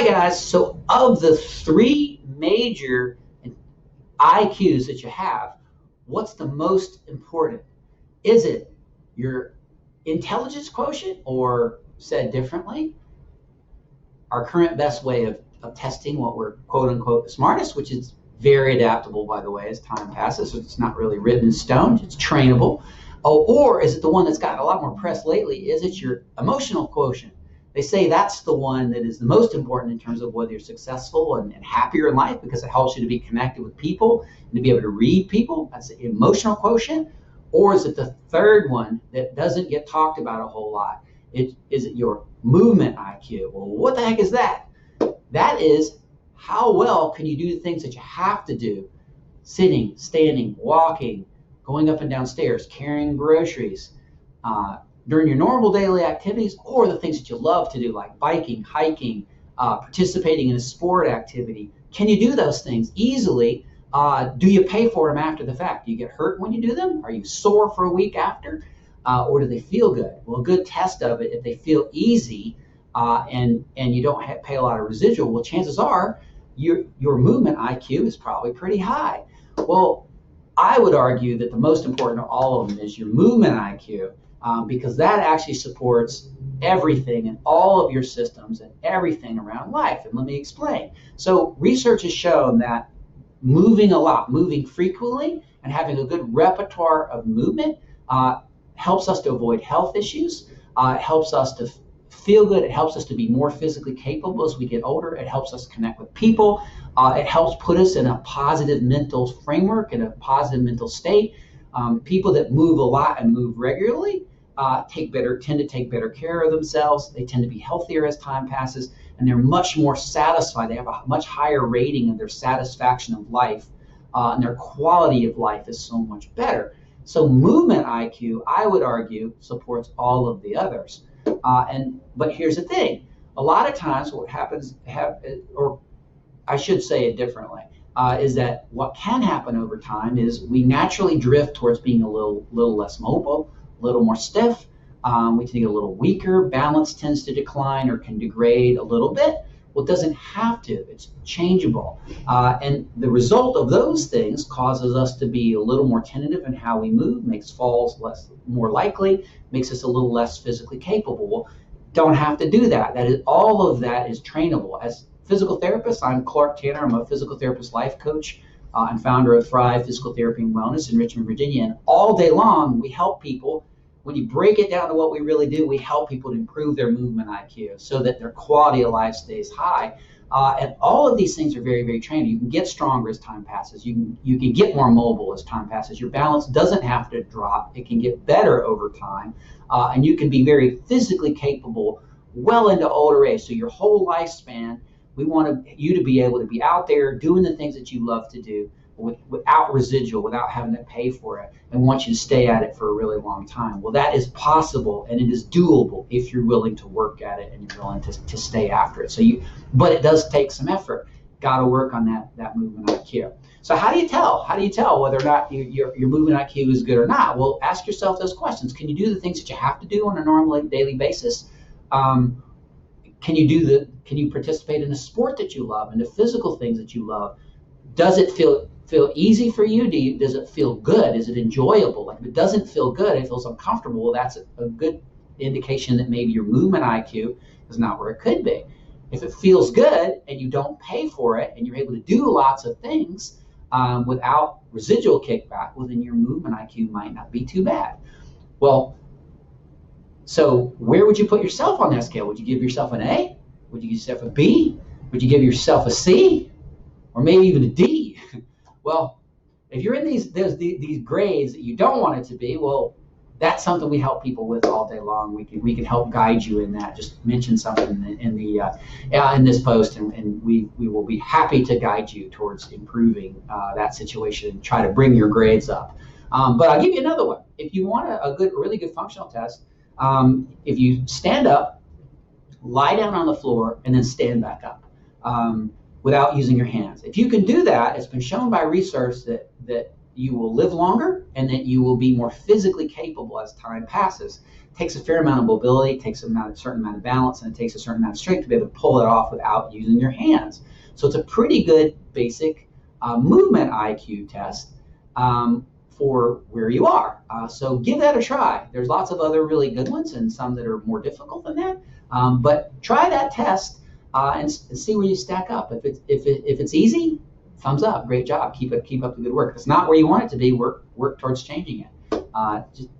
Hi guys, so of the three major IQs that you have, what's the most important? Is it your intelligence quotient, or said differently, our current best way of testing what we're quote unquote the smartest, which is very adaptable, by the way, as time passes. So it's not really written in stone, it's trainable. Oh, or is it the one that's gotten a lot more press lately? Is it your emotional quotient? They say that's the one that is the most important in terms of whether you're successful and happier in life, because it helps you to be connected with people and to be able to read people. That's the emotional quotient. Or is it the third one that doesn't get talked about a whole lot? Is it your movement IQ? Well, what the heck is that? That is how well can you do the things that you have to do: sitting, standing, walking, going up and down stairs, carrying groceries, during your normal daily activities, or the things that you love to do, like biking, hiking, participating in a sport activity. Can you do those things easily? Do you pay for them after the fact? Do you get hurt when you do them? Are you sore for a week after? Or do they feel good? Well, a good test of it, if they feel easy and you don't pay a lot of residual, well, chances are your movement IQ is probably pretty high. Well, I would argue that the most important of all of them is your movement IQ, because that actually supports everything in all of your systems and everything around life. And let me explain. So research has shown that moving a lot, moving frequently, and having a good repertoire of movement helps us to avoid health issues. It helps us to feel good. It helps us to be more physically capable as we get older. It helps us connect with people. It helps put us in a positive mental framework, in a positive mental state. People that move a lot and move regularly tend to take better care of themselves. They tend to be healthier as time passes, and they're much more satisfied. They have a much higher rating of their satisfaction of life, and their quality of life is so much better. So movement IQ, I would argue, supports all of the others. But here's the thing: a lot of times, what happens, or I should say it differently, is that what can happen over time is we naturally drift towards being a little less mobile, a little more stiff. We tend to get a little weaker. Balance tends to decline or can degrade a little bit. Well, it doesn't have to. It's changeable. And the result of those things causes us to be a little more tentative in how we move, makes falls more likely, makes us a little less physically capable. Well, don't have to do that. All of that is trainable. As physical therapists, I'm Clark Tanner. I'm a physical therapist life coach and founder of Thrive Physical Therapy and Wellness in Richmond, Virginia. And all day long, we help people. When you break it down to what we really do, we help people to improve their movement IQ so that their quality of life stays high. And all of these things are very, very trainable. You can get stronger as time passes. You can get more mobile as time passes. Your balance doesn't have to drop. It can get better over time. And you can be very physically capable well into older age. So your whole lifespan, we want you to be able to be out there doing the things that you love to do without residual, without having to pay for it, and want you to stay at it for a really long time. Well, that is possible, and it is doable if you're willing to work at it and you're willing to stay after it. But it does take some effort. Got to work on that movement IQ. So how do you tell? How do you tell whether or not your movement IQ is good or not? Well, ask yourself those questions. Can you do the things that you have to do on a normal daily basis? Can you participate in a sport that you love and the physical things that you love? Does it feel easy for you? Does it feel good? Is it enjoyable? Like if it doesn't feel good, it feels uncomfortable, well, that's a good indication that maybe your movement IQ is not where it could be. If it feels good and you don't pay for it and you're able to do lots of things without residual kickback, well, then your movement IQ might not be too bad. Well, so where would you put yourself on that scale? Would you give yourself an A? Would you give yourself a B? Would you give yourself a C? Or maybe even a D? Well, if you're in these grades that you don't want it to be, well, that's something we help people with all day long. We can help guide you in that. Just mention something in this post, and we will be happy to guide you towards improving that situation and try to bring your grades up. But I'll give you another one. If you want a really good functional test, if you stand up, lie down on the floor, and then stand back up without using your hands. If you can do that, it's been shown by research that you will live longer and that you will be more physically capable as time passes. It takes a fair amount of mobility, it takes a certain amount of balance, and it takes a certain amount of strength to be able to pull it off without using your hands. So it's a pretty good basic movement IQ test for where you are. So give that a try. There's lots of other really good ones and some that are more difficult than that. But try that test and see where you stack up. If it's easy, thumbs up, great job. Keep up the good work. If it's not where you want it to be, work towards changing it.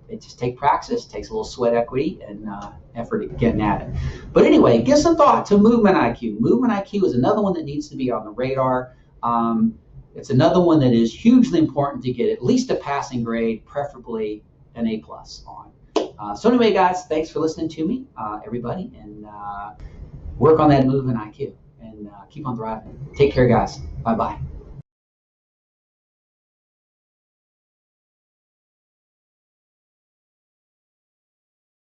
It just takes practice, takes a little sweat equity and effort at getting at it. But anyway, give some thought to movement IQ. Movement IQ is another one that needs to be on the radar. It's another one that is hugely important to get at least a passing grade, preferably an A+ on. So anyway, guys, thanks for listening to me, everybody, and work on that movement IQ and keep on thriving. Take care, guys. Bye-bye.